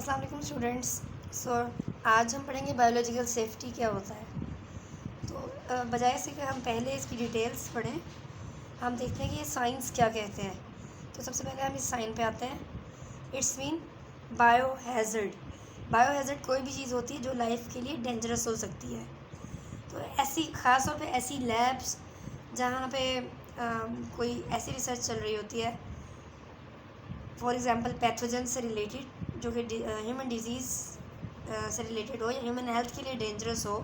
अस्सलाम वालेकुम स्टूडेंट्स। सो आज हम पढ़ेंगे बायोलॉजिकल सेफ्टी क्या होता है। तो बजाय इसके कि हम पहले इसकी डिटेल्स पढ़ें, हम देखते हैं कि ये साइंस क्या कहते हैं। तो सबसे पहले हम इस साइन पे आते हैं। It's mean बायोहैज़र्ड। बायोहैज़र्ड कोई भी चीज़ होती है जो लाइफ के लिए डेंजरस हो सकती है। तो ऐसी ख़ास तौर पे ऐसी लैब्स जहाँ पे कोई ऐसी रिसर्च चल रही होती है, फॉर एग्ज़ाम्पल पैथोजन से रिलेटेड, जो कि ह्यूमन डिजीज़ से रिलेटेड हो या ह्यूमन हेल्थ के लिए डेंजरस हो,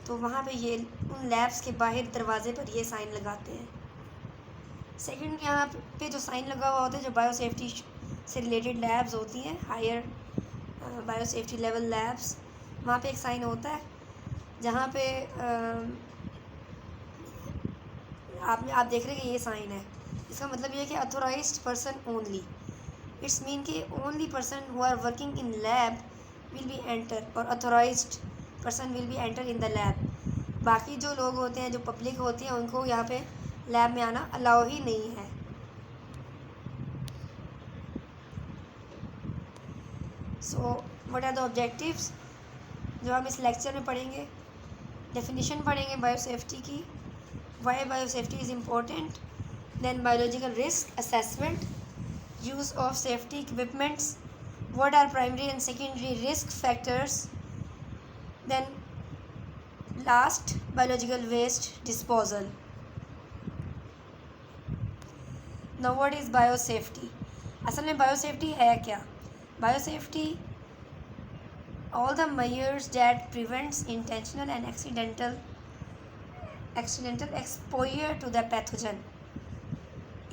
तो वहाँ पे ये उन लैब्स के बाहर दरवाजे पर ये साइन लगाते हैं। सेकंड, यहाँ पे जो साइन लगा हुआ होता है, जो बायोसेफ्टी से रिलेटेड लैब्स होती हैं, हायर बायोसेफ्टी लेवल लैब्स, वहाँ पे एक साइन होता है जहाँ पे आप देख रहे हैं कि ये साइन है। इसका मतलब ये है कि authorized person only. It's mean कि only person who are working in lab will be enter, और authorized person will be enter in the lab. बाकी जो लोग होते हैं, जो पब्लिक होती है, उनको यहाँ पे लैब में आना अलाउ ही नहीं है। So what are the objectives जो हम इस लेक्चर में पढ़ेंगे। डेफिनेशन पढ़ेंगे बायोसेफ्टी की, why biosafety is important, then biological risk assessment, use of safety equipments, what are primary and secondary risk factors, then last biological waste disposal. Now what is biosafety? असल में biosafety है क्या? Biosafety all the measures that prevents intentional and accidental exposure to the pathogen,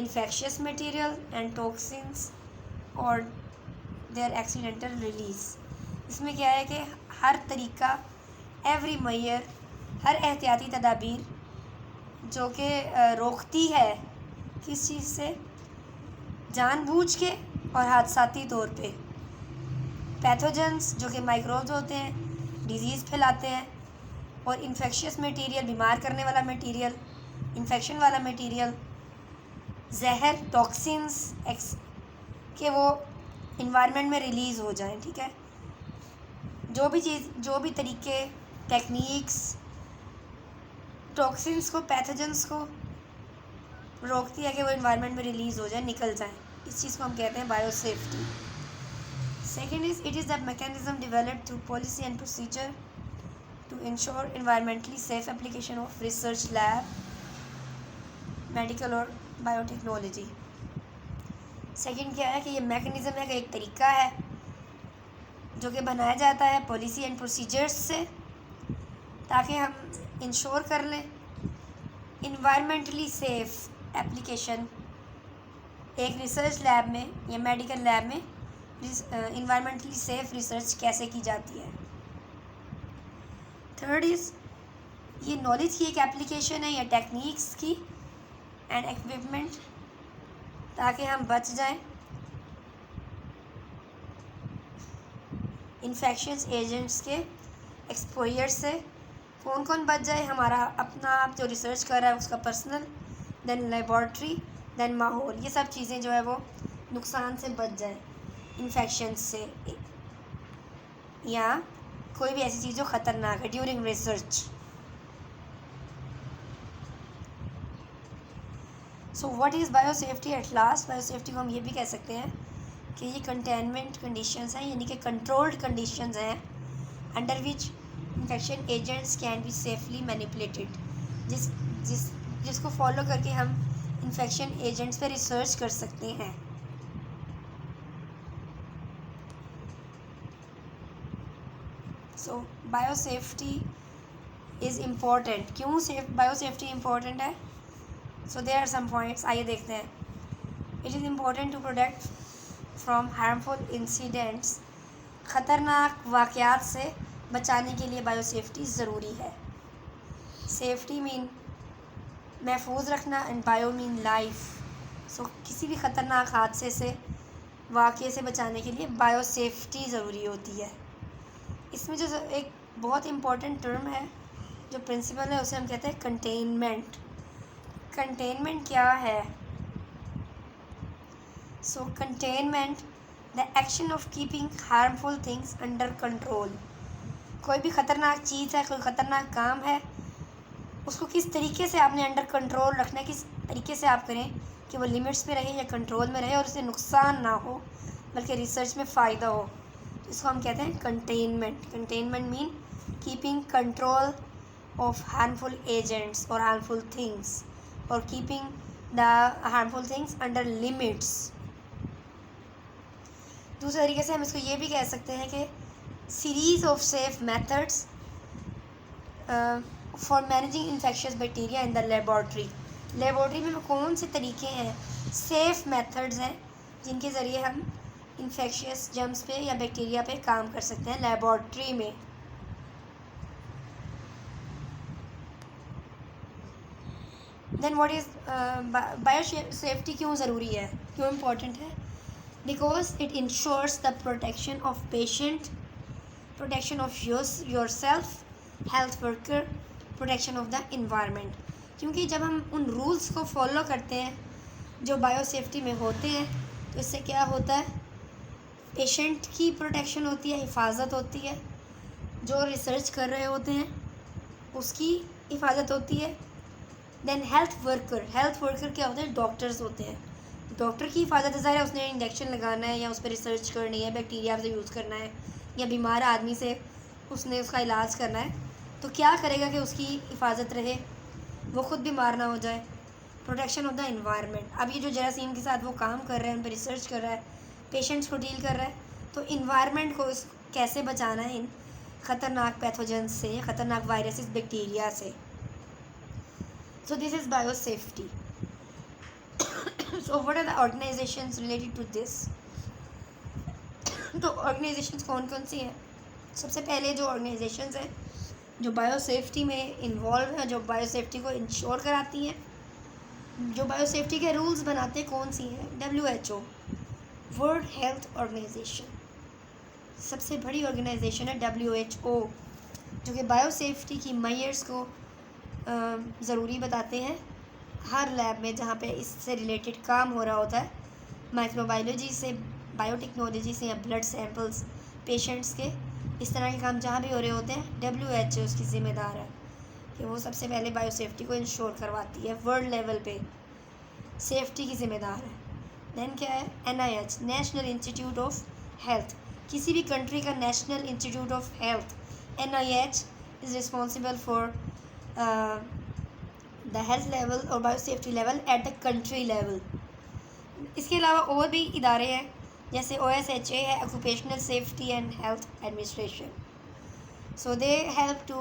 infectious material and toxins or their accidental release. इसमें क्या है कि हर तरीका, every major, हर एहतियाती तदाबीर जो कि रोकती है किस चीज़ से, जानबूझ के और हादसाती तौर पे, पैथोजेंस जो कि माइक्रोब्स होते हैं, डिजीज़ फैलाते हैं, और इन्फेक्शियस मटीरियल, बीमार करने वाला मटीरियल, इन्फेक्शन वाला मटीरियल, जहर, टॉक्सिन्स के वो इन्वायरमेंट में रिलीज़ हो जाएं। ठीक है, जो भी तरीके, टेक्निक्स टॉक्सिन्स को, पैथोजेंस को रोकती है कि वो इन्वायरमेंट में रिलीज़ हो जाए, निकल जाएं, इस चीज़ को हम कहते हैं biosafety. Second is it is the mechanism developed through policy and procedure to ensure environmentally safe application of research lab, medical और बायोटेक्नोलॉजी। सेकंड क्या है कि ये मैकेनिज़्म है कि एक तरीका है जो कि बनाया जाता है पॉलिसी एंड प्रोसीजर्स से, ताकि हम इंश्योर कर लें इन्वायरमेंटली सेफ़ एप्लीकेशन एक रिसर्च लैब में या मेडिकल लैब में इन्वायरमेंटली सेफ़ रिसर्च कैसे की जाती है। थर्ड इज़ ये नॉलेज की एक एप्लीकेशन है या टेक्निक्स की एंड इक्विपमेंट, ताकि हम बच जाएं इन्फेक्शंस एजेंट्स के एक्सपोजर से। कौन कौन बच जाए? हमारा अपना आप जो रिसर्च कर रहा है उसका पर्सनल, देन लेबॉर्ट्री, देन माहौल, ये सब चीज़ें जो है वो नुकसान से बच जाए, इन्फेक्शंस से या कोई भी ऐसी चीज़ जो ख़तरनाक है during research. So what is biosafety at last? Biosafety को हम ये भी कह सकते हैं कि ये कंटेनमेंट कंडीशंस हैं, यानी कि कंट्रोल्ड कंडीशंस हैं, under which infection agents can be safely manipulated, जिसको फॉलो करके हम इन्फेक्शन एजेंट्स पे रिसर्च कर सकते हैं। So biosafety is important. क्यों बायोसेफ्टी इम्पोर्टेंट है? So there are some points, आइए देखते हैं। It is important to protect from harmful incidents, ख़तरनाक वाक़यात से बचाने के लिए बायोसेफ्टी ज़रूरी है। सेफ्टी मीन महफूज रखना एंड बायो मीन लाइफ। सो किसी भी ख़तरनाक हादसे से, वाक़ये से बचाने के लिए बायोसेफ्टी ज़रूरी होती है। इसमें जो एक बहुत इम्पोर्टेंट टर्म है, जो प्रिंसिपल है, उसे हम कहते हैं कंटेनमेंट। कंटेनमेंट क्या है? So containment the action of keeping harmful things under control. कोई भी ख़तरनाक चीज़ है, कोई ख़तरनाक काम है, उसको किस तरीके से आपने अंडर कंट्रोल रखना है, किस तरीके से आप करें कि वो लिमिट्स में रहे या कंट्रोल में रहे और उससे नुकसान ना हो बल्कि रिसर्च में फ़ायदा हो। तो इसको हम कहते हैं containment. Containment mean keeping control of harmful agents और हार्मफुल थिंग्स और keeping the harmful things under limits. दूसरे तरीके से हम इसको ये भी कह सकते हैं कि series of safe methods for managing infectious bacteria in the laboratory. Laboratory में कौन से तरीके हैं, सेफ मेथड्स हैं जिनके ज़रिए हम इन्फेक्शियस जर्म्स पे या बैक्टीरिया पे काम कर सकते हैं लेबॉर्ट्री में। Then what is biosafety क्यों ज़रूरी है, क्यों इम्पोर्टेंट है? Because it ensures the protection of patient, protection of yourself, health worker, protection of the environment. क्योंकि जब हम उन रूल्स को फॉलो करते हैं जो बायो सेफ्टी में होते हैं तो इससे क्या होता है, पेशेंट की प्रोटेक्शन होती है, हिफाजत होती है, जो रिसर्च कर रहे होते हैं उसकी हिफाजत होती है। देन हेल्थ वर्कर क्या होते हैं, डॉक्टर्स होते हैं। डॉक्टर की हिफाजत ज़ाहिर है, उसने इंजेक्शन लगाना है या उस पर रिसर्च करनी है, बैक्टीरिया से यूज़ करना है या बीमार आदमी से उसने उसका इलाज करना है, तो क्या करेगा कि उसकी हिफाजत रहे, वो ख़ुद बीमार ना हो जाए। प्रोटेक्शन ऑफ द इन्वायरमेंट, अब ये जो जरासीम के साथ वो काम कर रहा है, उन पर रिसर्च कर रहा है, पेशेंट्स को डील कर रहा है, तो इन्वायरमेंट को कैसे बचाना है इन ख़तरनाक पैथोजेंस से, ख़तरनाक वायरसेस, बैक्टीरिया से। So this is biosafety. So what are the organisations related to this? तो ऑर्गेनाइजेशंस कौन कौन सी हैं? सबसे पहले जो ऑर्गेनाइजेशंस हैं जो बायो सेफ्टी में इन्वॉल्व हैं, जो बायो सेफ्टी को इंश्योर कराती हैं, जो बायो सेफ्टी के रूल्स बनाते हैं, कौन सी हैं? WHO, वर्ल्ड हेल्थ ऑर्गेनाइजेशन, सबसे बड़ी ऑर्गेनाइजेशन है WHO, जो कि बायो सेफ्टी की मेजर्स को ज़रूरी बताते हैं हर लैब में जहाँ पे इससे रिलेटेड काम हो रहा होता है, माइक्रोबायोलॉजी से, बायोटेक्नोलॉजी से या ब्लड सैंपल्स पेशेंट्स के, इस तरह के काम जहाँ भी हो रहे होते हैं WHO उसकी ज़िम्मेदार है कि वो सबसे पहले बायो सेफ्टी को इंश्योर करवाती है, वर्ल्ड लेवल पे सेफ्टी की ज़िम्मेदार है। देन क्या है? NIH, national institute of health, किसी भी कंट्री का national institute of health, NIH is responsible for the health level और bio safety level at the country level. इसके अलावा और भी इदारे हैं जैसे OSHA है, occupational safety and health administration. So they help to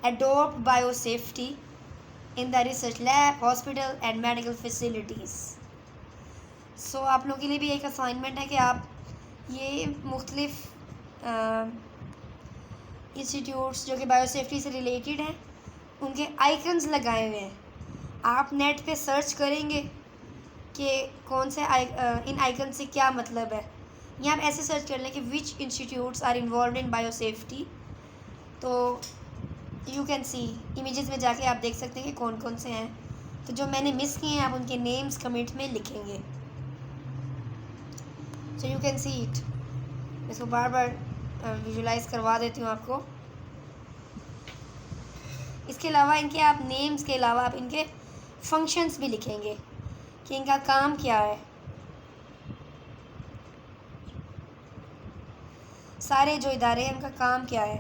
adopt bio safety in the research lab, hospital and medical facilities. So आप लोगों के लिए भी एक असाइनमेंट है कि आप ये मुख्तलिफ इंस्टीट्यूट्स जो कि बायो सेफ्टी से रिलेटेड हैं उनके आइकन्स लगाए हुए हैं। आप नेट पे सर्च करेंगे कि कौन से इन आइकन से क्या मतलब है, या आप ऐसे सर्च कर लें कि which institutes are involve in bio safety, तो यू कैन सी, इमेजेस में जाके आप देख सकते हैं कि कौन कौन से हैं। तो जो मैंने मिस किए हैं आप उनके नेम्स कमेंट में लिखेंगे, so you can see it. इसको बार बार विजुलाइज करवा देती हूँ आपको। इसके अलावा इनके आप नेम्स के अलावा आप इनके फंक्शंस भी लिखेंगे कि इनका काम क्या है। सारे जो इदारे हैं उनका काम क्या है।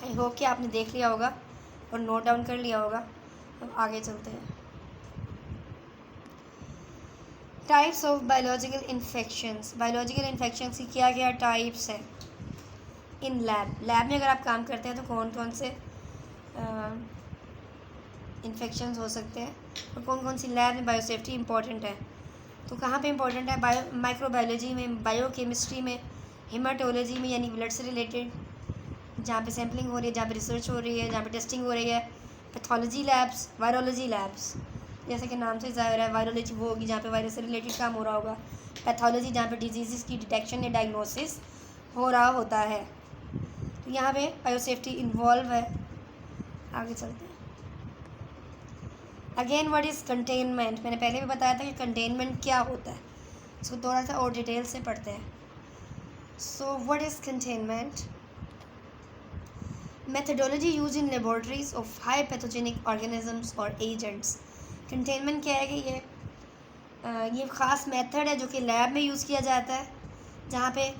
आई होप कि आपने देख लिया होगा और नोट डाउन कर लिया होगा। अब आगे चलते हैं। Types of biological infections. Biological infections की क्या क्या टाइप्स हैं इन लैब में अगर आप काम करते हैं तो कौन कौन से इन्फेक्शंस हो सकते हैं और कौन कौन सी लैब में बायोसेफ्टी इंपॉर्टेंट है। तो कहाँ पे इंपॉर्टेंट है? माइक्रोबायोलॉजी में, बायोकेमिस्ट्री में, हेमाटोलॉजी में यानी ब्लड से रिलेटेड जहाँ पे सैम्पलिंग हो रही है, जहाँ पे रिसर्च हो रही है, जहाँ पे टेस्टिंग हो रही है, पैथोलॉजी लैब्स, वायरोलॉजी लैब्स, जैसे कि नाम से ज़ाहिर है वायरोलॉजी वो होगी जहाँ पे वायरस से रिलेटेड काम हो रहा होगा। पैथोलॉजी जहाँ पे डिजीज़ की डिटेक्शन या डायग्नोसिस हो रहा होता है। तो यहाँ पे बायोसेफ्टी इन्वॉल्व है। आगे चलते हैं। अगेन व्हाट इज़ कंटेनमेंट, मैंने पहले भी बताया था कि कंटेनमेंट क्या होता है, इसको थोड़ा सा और डिटेल से पढ़ते हैं। So what is containment? Methodology use in laboratories of high pathogenic organisms और एजेंट्स। कंटेनमेंट क्या है कि ये ख़ास मेथड है जो कि लैब में यूज़ किया जाता है, जहाँ पे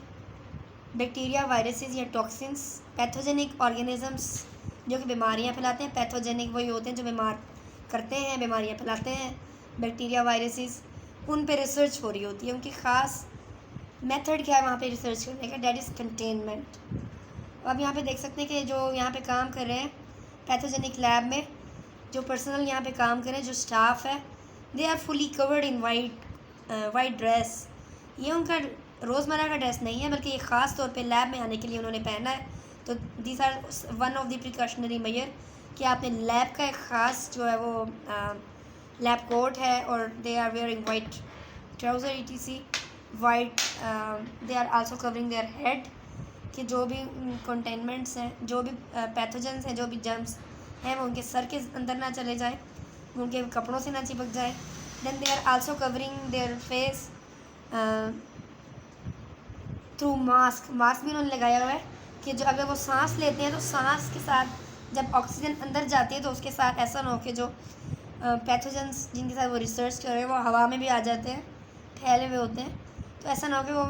बैक्टीरिया, वायरसेस या टॉक्सिन्स, पैथोजेनिक ऑर्गेनिजम्स जो कि बीमारियाँ फैलाते हैं, पैथोजेनिक वही होते हैं जो बीमार करते हैं, बीमारियाँ फैलाते हैं, बैक्टीरिया, वायरसेस, उन पे रिसर्च हो रही होती है। उनकी ख़ास मेथड क्या है वहाँ पे रिसर्च करने का, डैट इज़ कंटेनमेंट। अब यहाँ पे देख सकते हैं कि जो यहाँ पे काम कर रहे हैं पैथोजेनिक लैब में, जो पर्सनल यहाँ पे काम कर रहे हैं, जो स्टाफ है, they are fully covered in white dress. ये उनका रोज़मर्रा का ड्रेस नहीं है, बल्कि ये ख़ास तौर पे लैब में आने के लिए उन्होंने पहना है। तो these are one of the precautionary measure कि आपने लैब का एक ख़ास जो है वो लैब कोट है, और they are wearing white trouser ETC white. They are also covering their head कि जो भी कंटेनमेंट्स हैं, जो भी पैथोजेंस हैं, जो भी जर्म्स हैं, वो उनके सर के अंदर ना चले जाए, उनके कपड़ों से ना चिपक जाए। Then they are also covering their face through mask भी उन्होंने लगाया हुआ है कि जो अगर वो सांस लेते हैं तो सांस के साथ जब ऑक्सीजन अंदर जाती है तो उसके साथ ऐसा ना हो कि जो पैथोजेंस जिनके साथ वो रिसर्च कर रहे हैं वो हवा में भी आ जाते हैं, फैले हुए होते हैं, तो ऐसा ना हो कि वो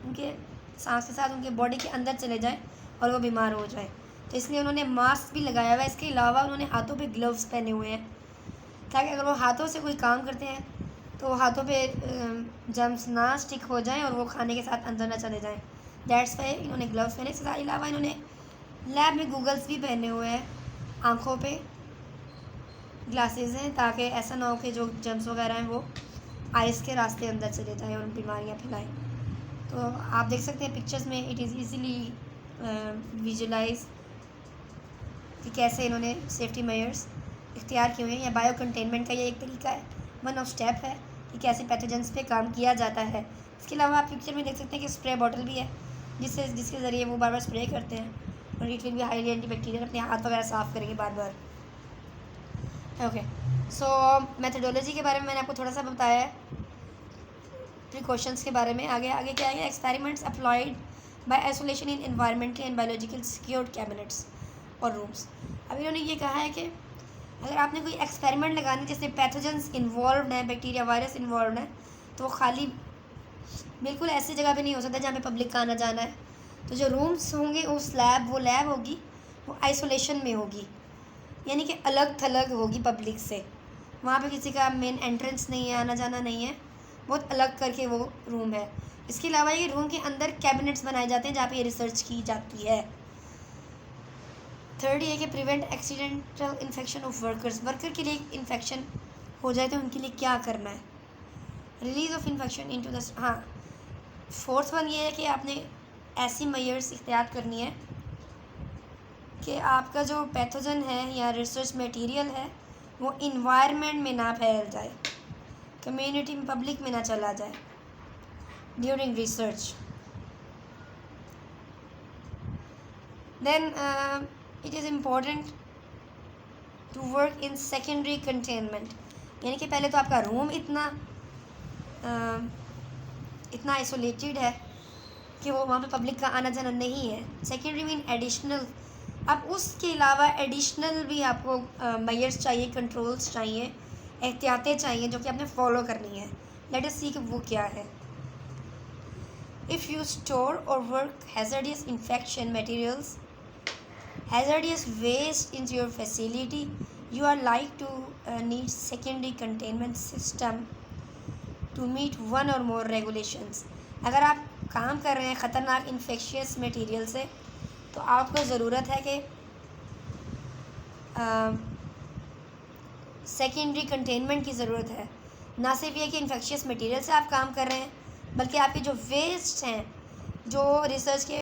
उनके सांस के साथ उनके बॉडी के अंदर चले जाएं और वो बीमार हो जाए। तो इसलिए उन्होंने मास्क भी लगाया हुआ है। इसके अलावा उन्होंने हाथों पे ग्लव्स पहने हुए हैं ताकि अगर वो हाथों से कोई काम करते हैं तो हाथों पे जर्म्स ना स्टिक हो जाएं और वो खाने के साथ अंदर ना चले जाएं। दैट्स वाई इन्होंने ग्लव्स पहने। इसके अलावा इन्होंने लैब में गूगल्स भी पहने हुए हैं, आँखों पे ग्लासेस हैं, ताकि ऐसा ना हो कि जो जर्म्स वगैरह हैं वो आइस के रास्ते अंदर चले जाएँ और बीमारियाँ फैलाएँ। तो आप देख सकते हैं पिक्चर्स में, इट इज़ ईज़िली विजुलाइज कि कैसे इन्होंने सेफ्टी मेजर्स इख्तियार किए हुए हैं। या बायो कंटेनमेंट का ये एक तरीका है, वन ऑफ स्टेप है कि कैसे पैथोजेंस पे काम किया जाता है। इसके अलावा आप पिक्चर में देख सकते हैं कि स्प्रे बॉटल भी है जिसके ज़रिए वो बार बार स्प्रे करते हैं, और इट विल भी हाईली एंटीबैक्टीरियल, अपने हाथ वगैरह साफ़ करेंगे बार बार। ओके, सो मेथडोलॉजी के बारे में मैंने आपको थोड़ा सा बताया है, प्रिकॉशंस के बारे में। आगे क्या है, experiments applied by isolation in environmental and biological secured cabinets और रूम्स। अब इन्होंने ये कहा है कि अगर आपने कोई एक्सपेरिमेंट लगाना है जिसमें पैथोजेंस इन्वॉल्व है, बैक्टीरिया, वायरस इन्वॉल्व है, तो वो खाली बिल्कुल ऐसी जगह पे नहीं हो सकता जहाँ पे पब्लिक का आना जाना है। तो जो रूम्स होंगे उस वो लैब होगी वो आइसोलेशन में होगी, यानी कि अलग थलग होगी पब्लिक से। वहाँ पे किसी का मेन एंट्रेंस नहीं है, आना जाना नहीं है, बहुत अलग करके वो रूम है। इसके अलावा ये रूम के अंदर कैबिनेट्स बनाए जाते हैं जहाँ पे ये रिसर्च की जाती है। थर्ड ये कि prevent accidental infection of worker के लिए इन्फेक्शन हो जाए तो उनके लिए क्या करना है, release of infection into the. हाँ, फोर्थ वन ये है कि आपने ऐसी मेजर्स इख्तियार करनी है कि आपका जो पैथोजन है या रिसर्च मटेरियल है वो इन्वायरमेंट में ना फैल जाए, कम्युनिटी में, पब्लिक में ना चला जाए during research. Then it is important to work in secondary containment, यानी कि पहले तो आपका रूम इतना आइसोलेटेड है कि वो वहाँ पे पब्लिक का आना जाना नहीं है। Secondary mean additional. अब उसके अलावा एडिशनल भी आपको मेजर्स चाहिए, कंट्रोल्स चाहिए, एहतियातें चाहिए जो कि आपने फॉलो करनी है। लेट अस सी कि वो क्या है। इफ़ यू स्टोर और work hazardous infection materials, hazardous waste into your facility, you are like to need secondary containment system to meet one or more regulations। अगर आप काम कर रहे हैं ख़तरनाक इन्फेक्शियस मटेरियल से तो आपको ज़रूरत है कि सेकेंडरी कंटेनमेंट की ज़रूरत है। ना सिर्फ ये कि इन्फेक्शियस मटेरियल से आप काम कर रहे हैं, बल्कि आपके जो वेस्ट हैं, जो रिसर्च के